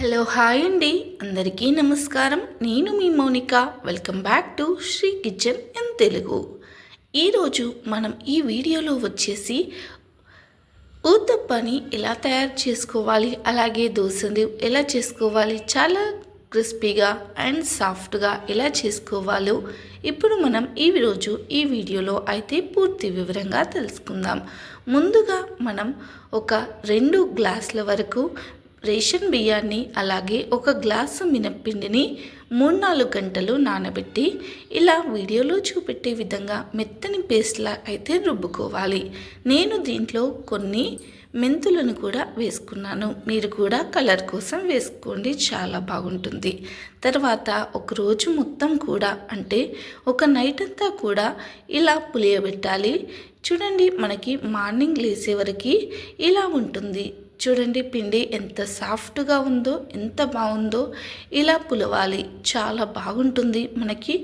Hello hi అండి, అందరికీ నమస్కారం. నేను మీ Mounika. Welcome back to Sri kitchen in Telugu. ఈరోజు మనం ఈ వీడియోలో వచ్చేసి ఊతప్పని ఎలా తయారు చేసుకోవాలి, అలాగే దోశలు ఎలా చేసుకోవాలి, చాలా క్రిస్పీగా అండ్ సాఫ్ట్గా ఎలా చేసుకోవాలో ఇప్పుడు మనం ఈ వీడియోలో అయితే పూర్తి వివరంగా తెలుసుకుందాం. ముందుగా మనం ఒక 2 గ్లాసుల వరకు రేషన్ బియ్యాన్ని, అలాగే 1 గ్లాసు మినప్పిండిని 3-4 గంటలు నానబెట్టి ఇలా వీడియోలో చూపెట్టే విధంగా మెత్తని పేస్ట్లా అయితే రుబ్బుకోవాలి. నేను దీంట్లో కొన్ని మెంతులను కూడా వేసుకున్నాను. మీరు కూడా కలర్ కోసం వేసుకోండి, చాలా బాగుంటుంది. తర్వాత ఒక రోజు మొత్తం కూడా, అంటే ఒక నైట్ అంతా కూడా ఇలా పులియబెట్టాలి. చూడండి, మనకి మార్నింగ్ లేసే వరకు ఇలా ఉంటుంది. చూడండి, పిండి ఎంత సాఫ్ట్గా ఉందో, ఎంత బాగుందో. ఇలా పులవాలి, చాలా బాగుంటుంది. మనకి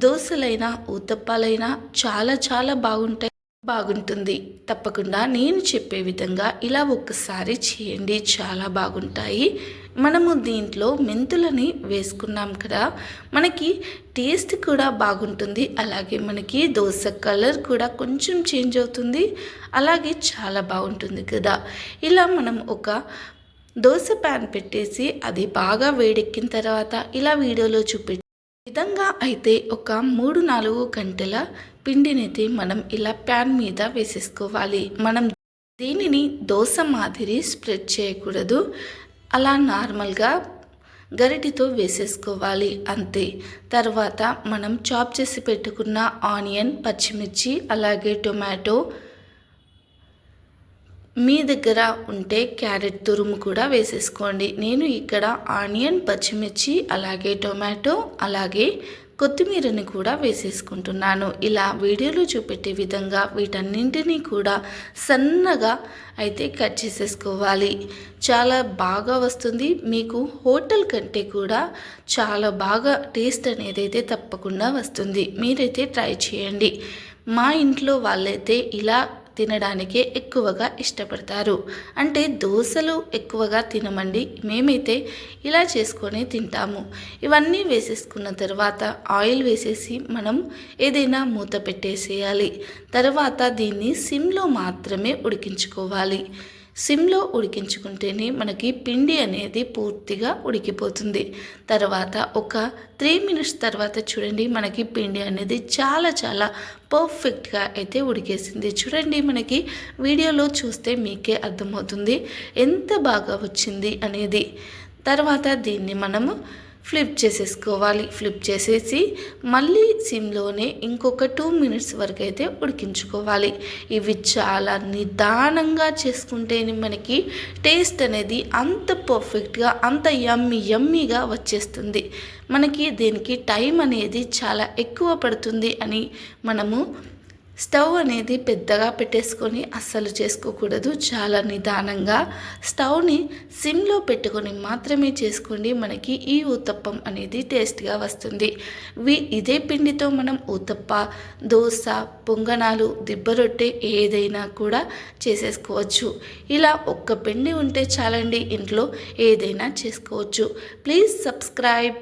దోశలైనా ఊతప్పాలైనా చాలా చాలా బాగుంటుంది. తప్పకుండా నేను చెప్పే విధంగా ఇలా ఒక్కసారి చేయండి, చాలా బాగుంటాయి. మనము దీంట్లో మెంతులని వేసుకున్నాం కదా, మనకి టేస్ట్ కూడా బాగుంటుంది. అలాగే మనకి దోశ కలర్ కూడా కొంచెం చేంజ్ అవుతుంది, అలాగే చాలా బాగుంటుంది కదా. ఇలా మనం ఒక దోశ ప్యాన్ పెట్టేసి అది బాగా వేడెక్కిన తర్వాత ఇలా వీడియోలో చూపెట్టి విధంగా అయితే ఒక 3-4 గంటల పిండినైతే మనం ఇలా ప్యాన్ మీద వేసేసుకోవాలి. మనం దీనిని దోశ మాదిరి స్ప్రెడ్ చేయకూడదు, అలా నార్మల్గా గరిటితో వేసేసుకోవాలి, అంతే. తర్వాత మనం చాప్ చేసి పెట్టుకున్న ఆనియన్, పచ్చిమిర్చి, అలాగే టొమాటో, మీ దగ్గర ఉంటే క్యారెట్ తురుము కూడా వేసేసుకోండి. నేను ఇక్కడ ఆనియన్, పచ్చిమిర్చి, అలాగే టొమాటో, అలాగే కొత్తిమీరని కూడా వేసేసుకుంటున్నాను. ఇలా వీడియోలో చూపెట్టే విధంగా వీటన్నింటినీ కూడా సన్నగా అయితే కట్ చేసేసుకోవాలి. చాలా బాగా వస్తుంది. మీకు హోటల్ కంటే కూడా చాలా బాగా టేస్ట్ అనేది అయితే తప్పకుండా వస్తుంది. మీరైతే ట్రై చేయండి. మా ఇంట్లో వాళ్ళైతే ఇలా తినడానికే ఎక్కువగా ఇష్టపడతారు. అంటే దోశలు ఎక్కువగా తినమండి, మేమైతే ఇలా చేసుకొని తింటాము. ఇవన్నీ వేసేసుకున్న తర్వాత ఆయిల్ వేసేసి మనం ఏదైనా మూత పెట్టేసేయాలి. తర్వాత దీన్ని సిమ్లో మాత్రమే ఉడికించుకోవాలి. సిమ్లో ఉడికించుకుంటేనే మనకి పిండి అనేది పూర్తిగా ఉడికిపోతుంది. తర్వాత ఒక 3 మినిట్స్ తర్వాత చూడండి, మనకి పిండి అనేది చాలా చాలా పర్ఫెక్ట్గా అయితే ఉడికేసింది. చూడండి, మనకి వీడియోలో చూస్తే మీకే అర్థమవుతుంది ఎంత బాగా వచ్చింది అనేది. తర్వాత దీన్ని మనము ఫ్లిప్ చేసేసుకోవాలి. ఫ్లిప్ చేసేసి మళ్ళీ సిమ్లోనే ఇంకొక 2 మినిట్స్ వరకు అయితే ఉడికించుకోవాలి. ఇవి చాలా నిదానంగా చేసుకుంటేనే మనకి టేస్ట్ అనేది అంత పర్ఫెక్ట్గా, అంత యమ్మీగా వచ్చేస్తుంది. మనకి దీనికి టైం అనేది చాలా ఎక్కువ పడుతుంది అని మనము స్టవ్ అనేది పెద్దగా పెట్టేసుకొని అస్సలు చేసుకోకూడదు. చాలా నిదానంగా స్టవ్ని సిమ్లో పెట్టుకొని మాత్రమే చేసుకోండి. మనకి ఈ ఊతప్పం అనేది టేస్ట్గా వస్తుంది. ఇదే పిండితో మనం ఊతప్ప, దోశ, పొంగనాలు, దిబ్బరొట్టె ఏదైనా కూడా చేసేసుకోవచ్చు. ఇలా ఒక్క పిండి ఉంటే చాలండి, ఇంట్లో ఏదైనా చేసుకోవచ్చు. Please subscribe.